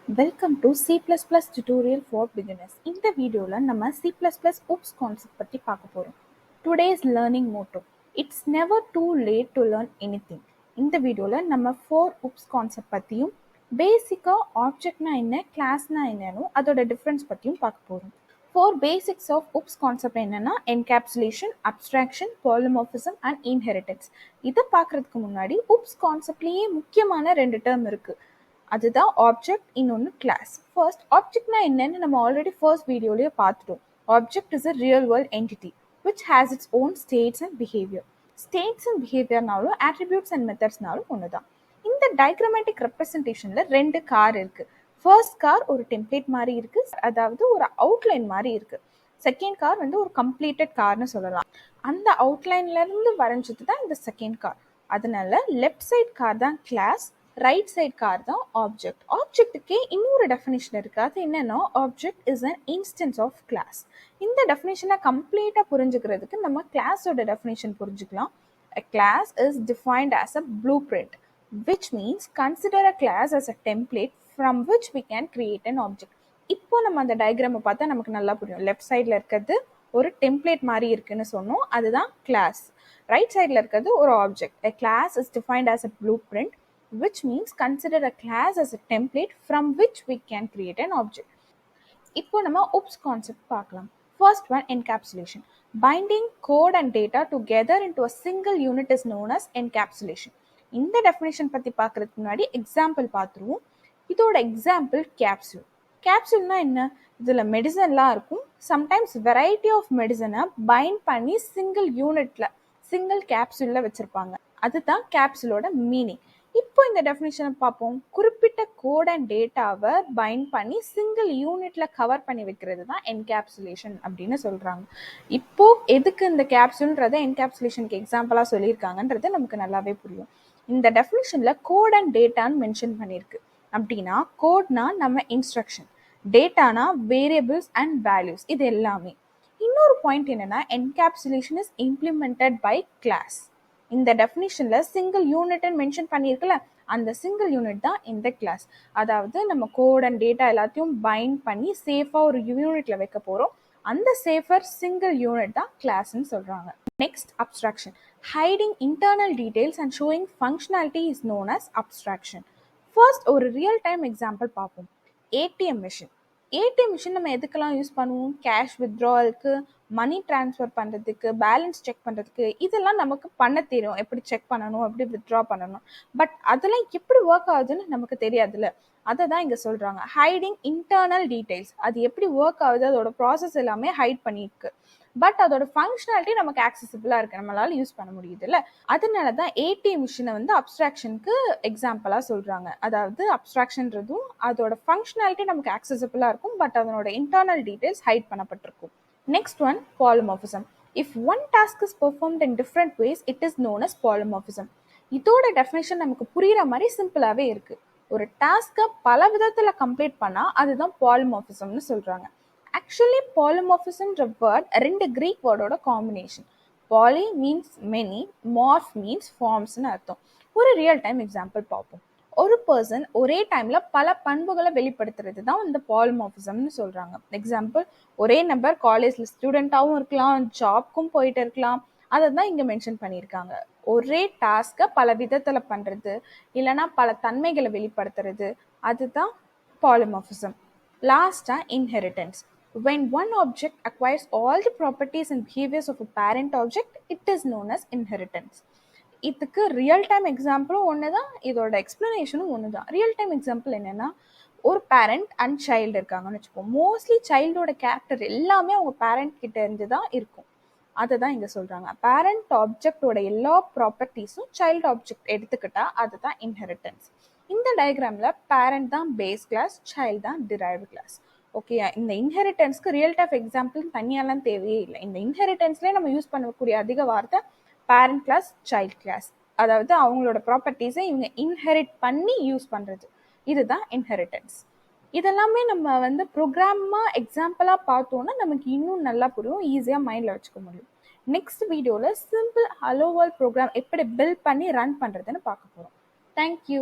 Welcome to C++ tutorial for beginners. இந்த வீடியோவில் நம்ம C++ oops கான்செப்ட் பற்றி பார்க்க போகிறோம். Today's learning motto: It's never too late to learn anything. இந்த வீடியோவில் நம்ம 4 oops கான்செப்ட் பற்றியும் பேசிக்காக ஆப்ஜெக்ட்னா என்ன, கிளாஸ்னா என்னன்னு அதோட டிஃப்ரென்ஸ் பற்றியும் பார்க்க போகிறோம். 4 basics of oops கான்செப்ட் என்னன்னா encapsulation, abstraction, polymorphism and inheritance. இதை பார்க்கறதுக்கு முன்னாடி oops கான்செப்ட்லேயே முக்கியமான 2 டேர்ம் இருக்குது. அதுதான் ஆப்ஜெக்ட், இன்னொன்று கிளாஸ். ஃபர்ஸ்ட், ஆப்ஜெக்ட்னா என்னன்னு நம்ம ஆல்ரெடி ஃபர்ஸ்ட் வீடியோலயே பார்த்துட்டோம். Object is a real world entity which has its own states and behaviour. States and பிஹேவியர்னாலும் ஆட்ரிபியூட்ஸ் அண்ட் மெத்தட்ஸ்னாலும் ஒன்று தான். இந்த டயக்ராமேட்டிக் ரெப்ரசன்டேஷன்ல 2 கார் இருக்கு. ஃபர்ஸ்ட் கார் ஒரு டெம்ப்ளேட் மாதிரி இருக்கு, அதாவது ஒரு அவுட்லைன் மாதிரி இருக்கு. செகண்ட் கார் ஒரு கம்ப்ளீட்டட் கார்னு சொல்லலாம். அந்த அவுட்லைன்ல இருந்து வரைஞ்சது தான் இந்த செகண்ட் கார். அதனால லெஃப்ட் சைட் கார் தான் கிளாஸ், ரைட் சைட் கார் தான் ஆப்ஜெக்ட். ஆப்ஜெக்ட்டுக்கே இன்னொரு டெஃபினேஷன் இருக்கு. அது என்னன்னா, object is an instance of class. இந்த டெஃபினேஷனை கம்ப்ளீட்டாக புரிஞ்சுக்கிறதுக்கு நம்ம கிளாஸோட டெஃபினேஷன் புரிஞ்சுக்கலாம். A class is defined as a blueprint, which means consider a class as a template from which we can create an object. இப்போ நம்ம அந்த டயக்ராமை பார்த்தா நமக்கு நல்லா புரியும். லெஃப்ட் சைடில் இருக்கிறது ஒரு டெம்ப்ளேட் மாதிரி இருக்குன்னு சொன்னோம், அதுதான் கிளாஸ். ரைட் சைடில் இருக்கிறது ஒரு object. A class is defined as a blueprint, which means consider a class as a template from which we can create an object. இப்போ நம்ம oops கான்செப்ட் பார்க்கலாம். First one, encapsulation. Binding code and data together into a single unit is known as encapsulation. இந்த definition பற்றி பார்க்கறதுக்கு முன்னாடி example பார்த்துருவோம். இதோட example capsule. கேப்சூல்னா என்ன? இதில் மெடிசன்லாம் இருக்கும். சம்டைம்ஸ் வெரைட்டி ஆஃப் மெடிசனை பைண்ட் பண்ணி சிங்கிள் யூனிட்ல, சிங்கிள் கேப்சூலில் வச்சுருப்பாங்க. அதுதான் கேப்சூலோட மீனிங். இப்போ இந்த டெஃபினிஷனை பார்ப்போம். குறிப்பிட்ட கோட் அண்ட் டேட்டாவை பைண்ட் பண்ணி சிங்கிள் யூனிட்ல கவர் பண்ணி வைக்கிறது தான் என்கேப்சுலேஷன் அப்படின்னு சொல்றாங்க. இப்போ எதுக்கு இந்த கேப்சூல்ன்றதை என்கேப்சுலேஷனுக்கு எக்ஸாம்பிளா சொல்லியிருக்காங்கன்றது நமக்கு நல்லாவே புரியும். இந்த டெஃபினிஷன்ல கோட் அண்ட் டேட்டான்னு மென்ஷன் பண்ணியிருக்கு. அப்படின்னா கோட்னா நம்ம இன்ஸ்ட்ரக்ஷன், டேட்டானா வேரியபிள்ஸ் அண்ட் வேல்யூஸ், இது எல்லாமே. இன்னொரு பாயிண்ட் என்னன்னா, encapsulation is implemented by class. இந்த டெஃபினிஷன்ல சிங்கிள் யூனிட்னு மென்ஷன் பண்ணியிருக்குல்ல, அந்த சிங்கிள் யூனிட் தான் இந்த கிளாஸ். அதாவது நம்ம கோட் அண்ட் டேட்டா எல்லாத்தையும் பைண்ட் பண்ணி சேஃபா ஒரு யூனிட்ல வைக்க போறோம். அந்த சேஃபர் சிங்கிள் யூனிட் தான் கிளாஸ்ன்னு சொல்றாங்க. Next, abstraction. Hiding internal details and showing functionality is known as abstraction. First ஒரு ரியல் டைம் எக்ஸாம்பிள் பார்ப்போம். ATM machine. ஏடிஎம் மிஷின் நம்ம எதுக்கெல்லாம் யூஸ் பண்ணுவோம்? கேஷ் வித்ட்ராவலுக்கு, மணி டிரான்ஸ்ஃபர் பண்ணுறதுக்கு, பேலன்ஸ் செக் பண்ணுறதுக்கு, இதெல்லாம் நமக்கு பண்ண தெரியும். எப்படி செக் பண்ணணும், எப்படி வித்ட்ரா பண்ணணும். பட் அதெல்லாம் எப்படி ஒர்க் ஆகுதுன்னு நமக்கு தெரியாதுல்ல. அதை தான் இங்கே சொல்கிறாங்க, ஹைடிங் இன்டர்னல் டீடைல்ஸ். அது எப்படி ஒர்க் ஆகுது, அதோட ப்ராசஸ் எல்லாமே ஹைட் பண்ணியிருக்கு. பட் அதோட ஃபங்க்ஷனாலிட்டி நமக்கு ஆக்சசிபிளாக இருக்குது, நம்மளால யூஸ் பண்ண முடியுது இல்லை. அதனால தான் ஏடிஎம் மிஷினை அப்ஸ்ட்ராக்ஷனுக்கு எக்ஸாம்பிளாக சொல்கிறாங்க. அதாவது அப்ஸ்ட்ராக்ஷன்றதும் அதோட ஃபங்க்ஷனாலிட்டி நமக்கு ஆக்சசிபிளாக இருக்கும், பட் அதனோட இன்டர்னல் டீடைல்ஸ் ஹைட் பண்ணப்பட்டிருக்கும். Next one, polymorphism. If one task is performed in different ways, it is known as polymorphism. இதோட டெஃபினேஷன் நமக்கு புரியுற மாதிரி சிம்பிளாகவே இருக்குது. ஒரு டாஸ்க்கை பல விதத்தில் கம்ப்ளீட் பண்ணால் அதுதான் பாலிமார்பிசம்னு சொல்கிறாங்க. ஆக்சுவலி பாலிமார்பிசம்ன்ற வேர்ட் 2 கிரீக் வேர்டோட combination. Poly means many, morph means ஃபார்ம்ஸ்னு அர்த்தம். ஒரு ரியல் டைம் எக்ஸாம்பிள் பார்ப்போம். ஒரு பர்சன் ஒரே டைம்ல பல பண்புகளை வெளிப்படுத்துறது தான் இந்த பாலிமார்பிசம்னு சொல்றாங்க. எக்ஸாம்பிள், ஒரே நபர் காலேஜ்ல ஸ்டூடெண்டாகவும் இருக்கலாம், ஜாப்க்கும் போயிட்டு இருக்கலாம். அதை தான் இங்க மென்ஷன் பண்ணியிருக்காங்க. ஒரே டாஸ்கை பல விதத்துல பண்றது, இல்லைன்னா பல தன்மைகளை வெளிப்படுத்துறது, அதுதான் பாலிமார்பிசம். லாஸ்டா, inheritance. When one object acquires all the properties and behaviors of a parent object, it is known as inheritance. இதுக்கு ரியல் டைம் எக்ஸாம்பிளும் ஒன்று தான், இதோட எக்ஸ்பிளனேஷனும் ஒன்று தான். ரியல் டைம் எக்ஸாம்பிள் என்னென்னா, ஒரு பேரண்ட் அண்ட் சைல்டு இருக்காங்கன்னு வச்சுப்போம். மோஸ்ட்லி சைல்டோட கேரக்டர் எல்லாமே அவங்க பேரண்ட் கிட்ட இருந்து தான் இருக்கும். அதை தான் இங்கே சொல்கிறாங்க. பேரண்ட் ஆப்ஜெக்டோட எல்லா ப்ராப்பர்ட்டிஸும் சைல்டு ஆப்ஜெக்ட் எடுத்துக்கிட்டா அதுதான் இன்ஹெரிட்டன்ஸ். இந்த டயக்ராமில் பேரண்ட் தான் பேஸ் கிளாஸ், சைல்டு தான் டிரைவ்டு கிளாஸ். ஓகே, இந்த இன்ஹெரிட்டன்ஸ்க்கு ரியல் டைம் எக்ஸாம்பிள் தனியாலாம் தேவையே இல்லை. இந்த இன்ஹெரிட்டன்ஸ்லேயே நம்ம யூஸ் பண்ணக்கூடிய அதிக வார்த்தை பேரண்ட் கிளாஸ், சைல்ட் கிளாஸ். அதாவது அவங்களோட ப்ராப்பர்ட்டிஸை இவங்க இன்ஹெரிட் பண்ணி யூஸ் பண்ணுறது, இதுதான் இன்ஹெரிட்டன்ஸ். இதெல்லாமே நம்ம ப்ரோக்ராமாக எக்ஸாம்பிளாக பார்த்தோன்னா நமக்கு இன்னும் நல்லா புரியும், ஈஸியாக மைண்டில் வச்சுக்க முடியும். நெக்ஸ்ட் வீடியோவில் சிம்பிள் ஹலோ வேர்ல்ட் ப்ரோக்ராம் எப்படி பில்ட் பண்ணி ரன் பண்ணுறதுன்னு பார்க்க போகிறோம். தேங்க்யூ.